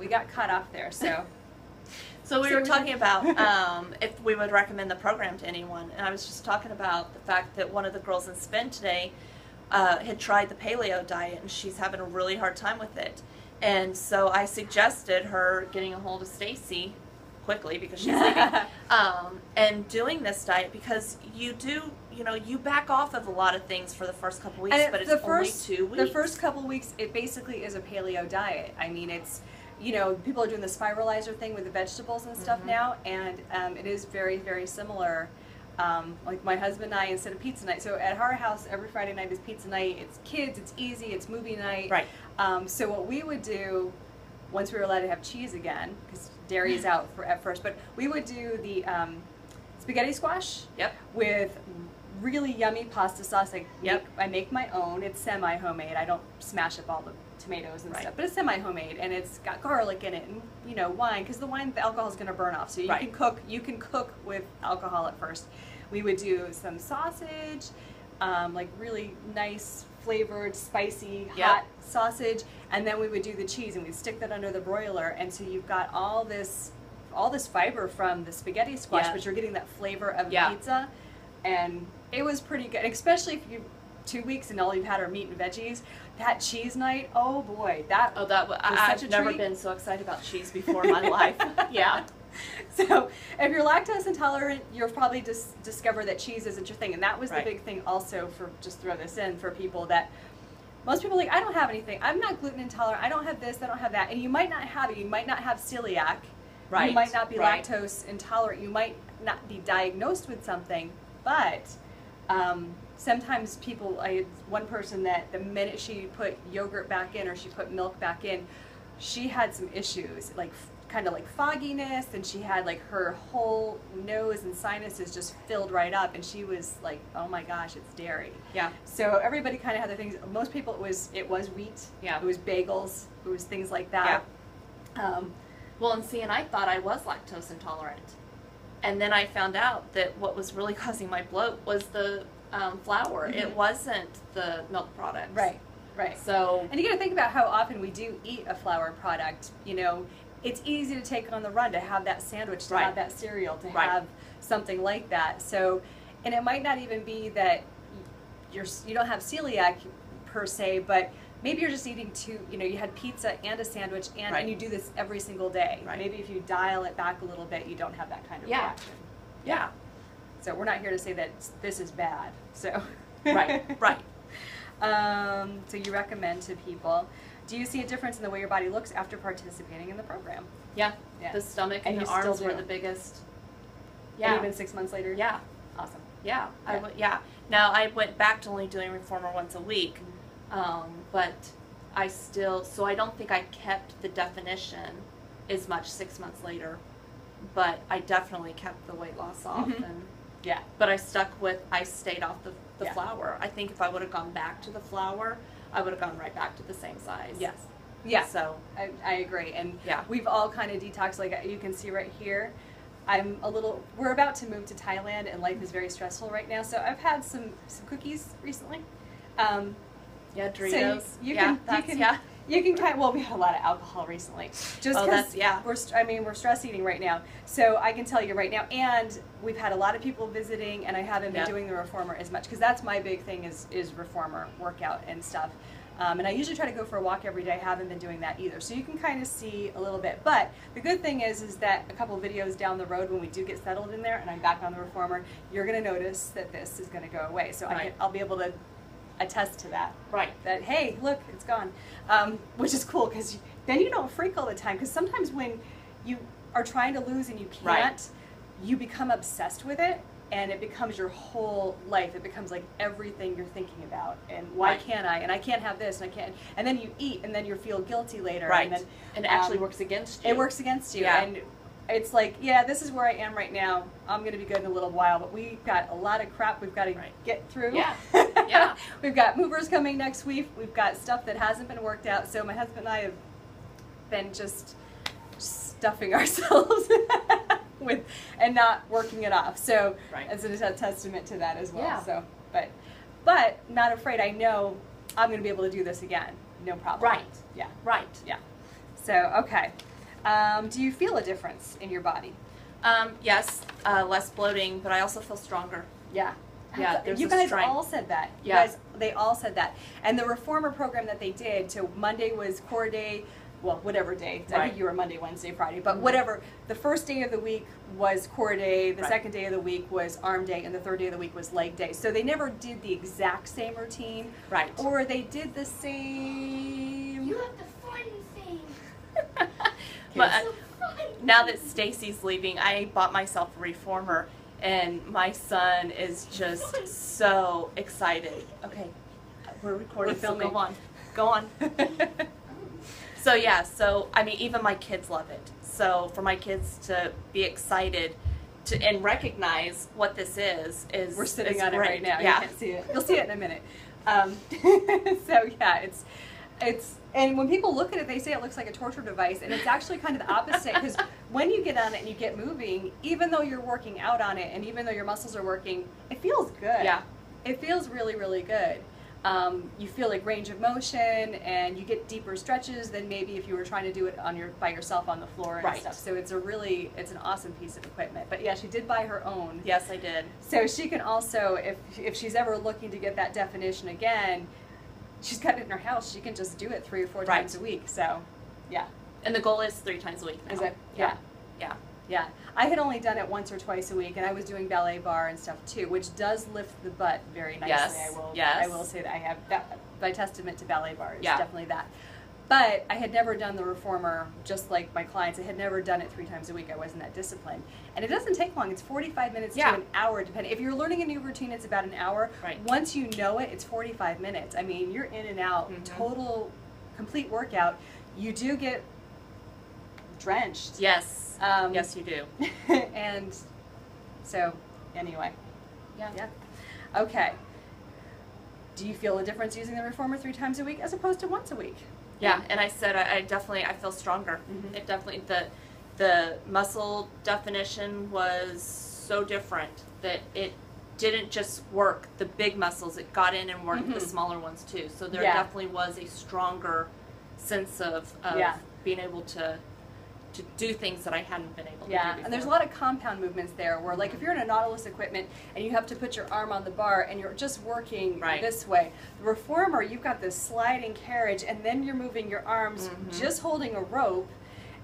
we got cut off there. So, so we were talking about if we would recommend the program to anyone, and I was just talking about the fact that one of the girls in Spin today had tried the paleo diet, and she's having a really hard time with it. And so I suggested her getting a hold of Stacy quickly because she's leaving, and doing this diet, because you back off of a lot of things for the first couple weeks, but it's only 2 weeks. The first couple weeks, it basically is a paleo diet. I mean, it's, people are doing the spiralizer thing with the vegetables and stuff now, and it is very, very similar. Like my husband and I, instead of pizza night, so at our house every Friday night is pizza night. It's kids, it's easy, it's movie night. Right. So what we would do, once we were allowed to have cheese again, because dairy is out at first, but we would do the spaghetti squash. Yep. With really yummy pasta sauce. I make my own. It's semi-homemade. I don't smash up all the tomatoes and stuff, but it's semi-homemade, and it's got garlic in it, and wine, because the alcohol is going to burn off. So you can cook with alcohol at first. We would do some sausage, like really nice flavored, spicy, hot sausage, and then we would do the cheese, and we'd stick that under the broiler, and so you've got all this fiber from the spaghetti squash, but you're getting that flavor of pizza, and it was pretty good, especially if you 2 weeks and all you've had are meat and veggies. That cheese night, oh boy, I've never been so excited about cheese before in my life. Yeah. So if you're lactose intolerant, you'll probably just discover that cheese isn't your thing, and that was the big thing also, for just throw this in for people, that most people are like, I don't have anything, I'm not gluten intolerant, I don't have this, I don't have that, and you might not have it. You might not have celiac, you might not be lactose intolerant, you might not be diagnosed with something, but sometimes people, I had one person that the minute she put yogurt back in or she put milk back in, she had some issues, like kind of like fogginess, and she had like her whole nose and sinuses just filled right up, and she was like, oh my gosh, it's dairy. Yeah. So everybody kind of had their things. Most people, it was wheat. Yeah. It was bagels. It was things like that. Yeah. Well, and I thought I was lactose intolerant, and then I found out that what was really causing my bloat was the flour. It wasn't the milk products. Right. Right. So, and you got to think about how often we do eat a flour product. It's easy to take on the run, to have that sandwich, to have that cereal, to have something like that. So, and it might not even be that you don't have celiac per se, but maybe you're just eating you had pizza and a sandwich, and you do this every single day. Right. Maybe if you dial it back a little bit, you don't have that kind of reaction. Yeah. So we're not here to say that this is bad. So right. So you recommend to people. Do you see a difference in the way your body looks after participating in the program? Yeah. The stomach and the arms were the biggest. Yeah. And even 6 months later? Yeah. Awesome. Yeah. Now, I went back to only doing Reformer once a week, but I don't think I kept the definition as much 6 months later, but I definitely kept the weight loss off. And but I stayed off the flour. I think if I would have gone back to the flour, I would have gone right back to the same size. Yes. Yeah. So I agree. And we've all kind of detoxed, like you can see right here. We're about to move to Thailand, and life is very stressful right now. So I've had some cookies recently. Doritos. So you can kind of, well, we had a lot of alcohol recently. Just because we're stress eating right now. So I can tell you right now, and we've had a lot of people visiting, and I haven't been doing the Reformer as much, because that's my big thing is Reformer workout and stuff. And I usually try to go for a walk every day. I haven't been doing that either. So you can kind of see a little bit. But the good thing is that a couple of videos down the road, when we do get settled in there and I'm back on the Reformer, you're going to notice that this is going to go away. So I'll be able to attest to that. Right. That, hey, look, it's gone. Which is cool, because then you don't freak all the time. Because sometimes when you are trying to lose and you can't, you become obsessed with it. And it becomes your whole life. It becomes like everything you're thinking about. And why can't I? And I can't have this, and I can't. And then you eat, and then you feel guilty later. Right. And it actually works against you. It works against you. Yeah. And it's like, this is where I am right now. I'm going to be good in a little while. But we've got a lot of crap we've got to get through. Yeah. We've got movers coming next week. We've got stuff that hasn't been worked out. So my husband and I have been just stuffing ourselves with and not working it off. So it's a testament to that as well. Yeah. So, but not afraid. I know I'm going to be able to do this again. No problem. Right. Yeah. Right. Yeah. So, okay. Do you feel a difference in your body? Yes, less bloating, but I also feel stronger. Yeah. Yeah, there's you a guys strength. all said that. Yeah. They all said that. And the reformer program that they did, so Monday was core day, well, whatever day. I Right. think you were Monday, Wednesday, Friday, but whatever. The first day of the week was core day, the Right. second day of the week was arm day, and the third day of the week was leg day. So they never did the exact same routine. Right. Or they did the same. You have the fun thing. But It's so fun. now that Stacy's leaving, I bought myself a reformer, and my son is just so excited. Okay, we're recording. We're filming. So go on. So yeah, so I mean, even my kids love it. So for my kids to be excited to and recognize what this is We're sitting is on great. it right now. Yeah. You can't see it. You'll see it in a minute. So yeah, it's and when people look at it, they say it looks like a torture device, and it's actually kind of the opposite, because when you get on it and you get moving, even though you're working out on it and even though your muscles are working, it feels good. Yeah. It feels really, really good. You feel like range of motion, and you get deeper stretches than maybe if you were trying to do it by yourself on the floor and Right. stuff. So it's an awesome piece of equipment. But yeah, she did buy her own. Yes, I did. So she can also, if she's ever looking to get that definition again, she's got it in her house. She can just do it 3 or 4 times a week. So, yeah. And the goal is 3 times a week now. Is it? Yeah. Yeah. Yeah. I had only done it once or twice a week, and I was doing ballet bar and stuff too, which does lift the butt very nicely. Yes. I will say that I have that by testament to ballet bar is Yeah. definitely that. But I had never done the reformer, just like my clients. I had never done it 3 times a week. I wasn't that disciplined. And it doesn't take long. It's 45 minutes Yeah. to an hour, depending. If you're learning a new routine, it's about an hour. Right. Once you know it, it's 45 minutes. I mean, you're in and out, total, complete workout. You do get drenched. Yes. Yes, you do. And so, anyway. Yeah. Yeah. Okay. Do you feel a difference using the reformer 3 times a week as opposed to once a week? Yeah, and I said I definitely feel stronger. Mhm. It definitely the muscle definition was so different that it didn't just work the big muscles; it got in and worked the smaller ones too. So there Yeah. definitely was a stronger sense of Yeah. being able to do things that I hadn't been able to do Yeah, before. and there's a lot of compound movements there where, like, if you're in a Nautilus equipment and you have to put your arm on the bar and you're just working Right. this way, the reformer, you've got this sliding carriage, and then you're moving your arms just holding a rope,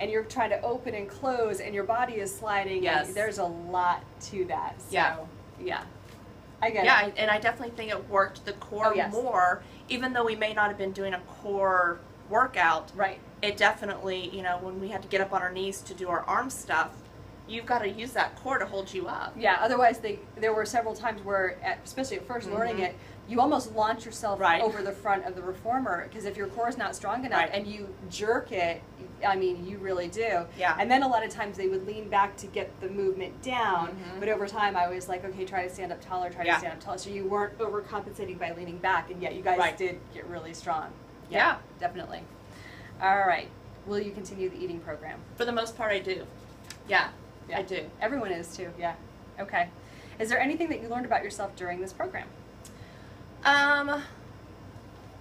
and you're trying to open and close, and your body is sliding. Yes. And there's a lot to that. So, Yeah. yeah. I get Yeah, it. and I definitely think it worked the core Oh, yes. more, even though we may not have been doing a core workout. Right. It definitely, when we had to get up on our knees to do our arm stuff, you've got to use that core to hold you up. Yeah, otherwise there were several times where, especially at first learning it, you almost launch yourself Right. over the front of the reformer, because if your core is not strong enough Right. and you jerk it, I mean, you really do. Yeah. And then a lot of times they would lean back to get the movement down, but over time I was like, okay, try to stand up taller, try to Yeah. stand up taller. So you weren't overcompensating by leaning back, and yet you guys Right. did get really strong. Yeah. Definitely. All right. Will you continue the eating program? For the most part, I do. Yeah, Yeah. I do. Everyone is too, yeah. Okay. Is there anything that you learned about yourself during this program?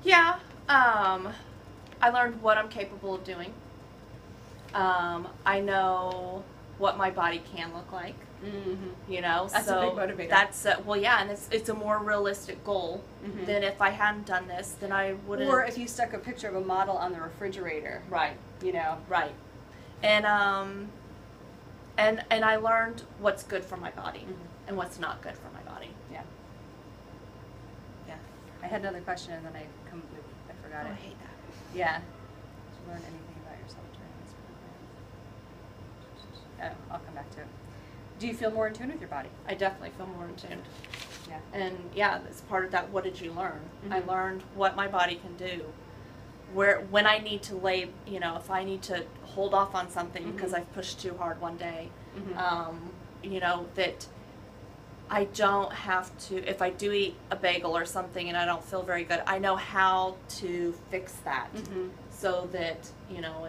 Yeah. I learned what I'm capable of doing. I know what my body can look like. Mm-hmm. That's so a big motivator. That's well, yeah, and it's a more realistic goal than if I hadn't done this, then I wouldn't. Or if you stuck a picture of a model on the refrigerator, Right. Right. And and I learned what's good for my body and what's not good for my body. Yeah. Yeah. I had another question and then I forgot Oh, I it. hate that. Yeah. Did you learn anything about yourself during this program? Oh, I'll come back to it. Do you feel more in tune with your body? I definitely feel more in tune. Yeah. And yeah, that's part of that. What did you learn? I Mhm. learned what my body can do. When I need to lay, if I need to hold off on something because I've pushed too hard one day, that I don't have to, if I do eat a bagel or something and I don't feel very good, I know how to fix that so that, it's,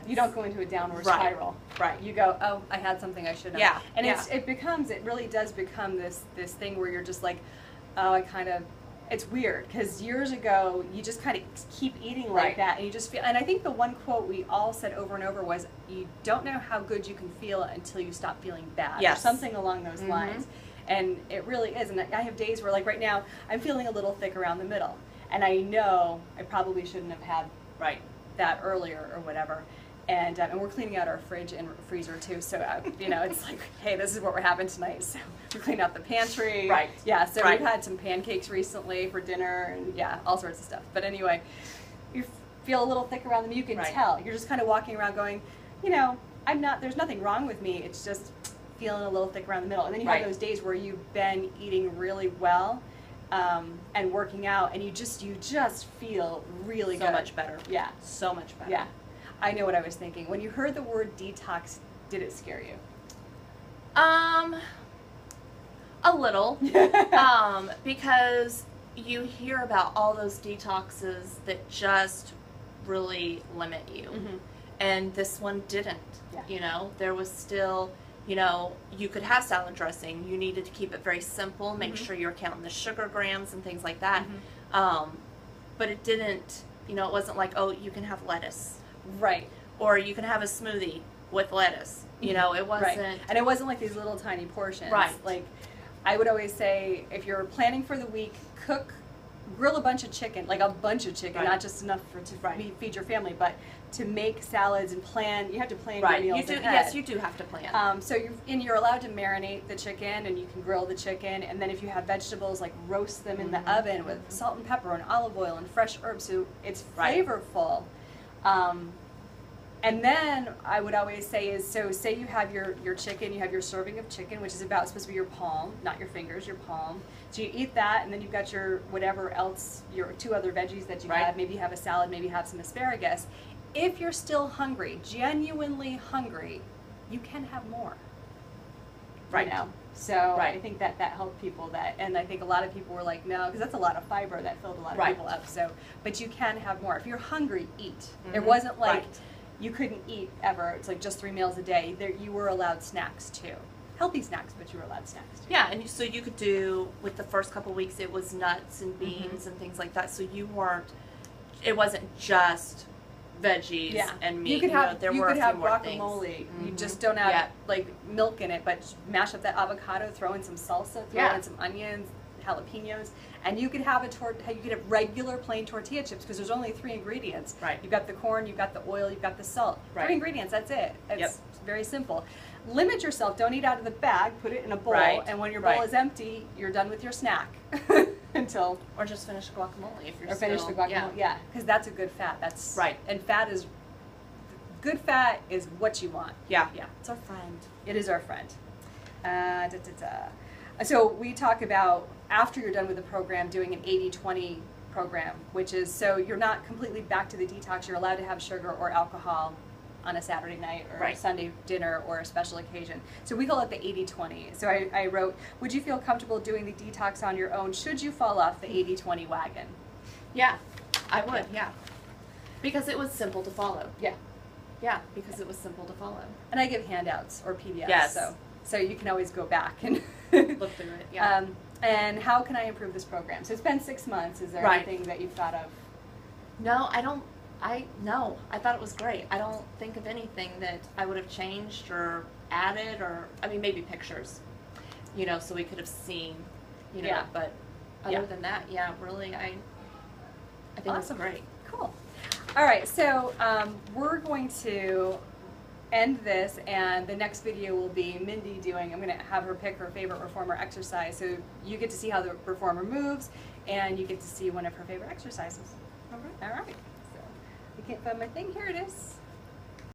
You don't go into a downward Right. spiral. Right. You go, oh, I had something I shouldn't Yeah. have. And Yeah. it really does become this thing where you're just like, oh, I kind of It's weird because years ago you just kind of keep eating like that, and you just feel. And I think the one quote we all said over and over was, "You don't know how good you can feel until you stop feeling bad," or something along those lines. And it really is. And I have days where, like right now, I'm feeling a little thick around the middle, and I know I probably shouldn't have had that earlier or whatever. And we're cleaning out our fridge and freezer too, so you know, it's like, hey, this is what we're having tonight. So we cleaned out the pantry. Yeah. So we've had some pancakes recently for dinner, and yeah, all sorts of stuff. But anyway, you feel a little thick around them. You can tell. You're just kind of walking around going, you know, I'm not. There's nothing wrong with me. It's just feeling a little thick around the middle. And then you have those days where you've been eating really well and working out, and you just feel really good. So much better. Yeah. So much better. Yeah. I know what I was thinking. When you heard the word detox, did it scare you? A little. Because you hear about all those detoxes that just really limit you. And this one didn't. You know, there was still, you know, you could have salad dressing. You needed to keep it very simple, make sure you're counting the sugar grams and things like that. But it didn't, you know, it wasn't like, oh, you can have lettuce. Or you can have a smoothie with lettuce. You know, it wasn't. And it wasn't like these little tiny portions. Like, I would always say, if you're planning for the week, grill a bunch of chicken, like a bunch of chicken, not just enough to feed your family, but to make salads and plan. You have to plan your meals ahead. Yes, you do have to plan. So you're allowed to marinate the chicken, and you can grill the chicken, and then if you have vegetables, like roast them in the oven with salt and pepper and olive oil and fresh herbs, so it's flavorful. And then I would always say is, so say you have your chicken, you have your serving of chicken, which is supposed to be your palm, not your fingers, your palm. So you eat that, and then you've got your whatever else, your 2 other veggies that you have. Maybe you have a salad, maybe you have some asparagus. If you're still hungry, genuinely hungry, you can have more. You know? So I think that helped people, and I think a lot of people were like, no, because that's a lot of fiber that filled a lot of people up. So, but you can have more. If you're hungry, eat. It wasn't like you couldn't eat ever. It's like just 3 meals a day. You were allowed snacks too. Healthy snacks, but you were allowed snacks too. Yeah, and so you could do, with the first couple weeks, it was nuts and beans and things like that. So you weren't, it wasn't just veggies and meat. You could have, there were a few more guacamole. You just don't have like milk in it, but mash up that avocado, throw in some salsa, throw in some onions, jalapenos, and you could have you could have regular plain tortilla chips, because there's only 3 ingredients. You've got the corn, you've got the oil, you've got the salt. 3 ingredients, that's it. It's very simple. Limit yourself. Don't eat out of the bag. Put it in a bowl, and when your bowl is empty, you're done with your snack. Until, or just finish the guacamole if you're finish the guacamole. Yeah, because that's a good fat. That's and good fat is what you want. Yeah, it's our friend. It is our friend. So we talk about, after you're done with the program, doing an 80-20 program, which is, so you're not completely back to the detox. You're allowed to have sugar or alcohol on a Saturday night or a Sunday dinner or a special occasion. So we call it the 80-20. So I wrote, would you feel comfortable doing the detox on your own should you fall off the 80-20 wagon? Yeah, I would, because it was simple to follow. Yeah, because it was simple to follow. And I give handouts or PDFs, so you can always go back and look through it. And how can I improve this program? So it's been 6 months. Is there anything that you've thought of? No, I don't. No, I thought it was great. I don't think of anything that I would have changed or added, or, I mean, maybe pictures, you know, so we could have seen, you know, but other than that, really, I think it was great. Cool. All right, so we're going to end this, and the next video will be Mindy doing, I'm going to have her pick her favorite reformer exercise, so you get to see how the reformer moves, and you get to see one of her favorite exercises. All right. I can't find my thing. Here it is.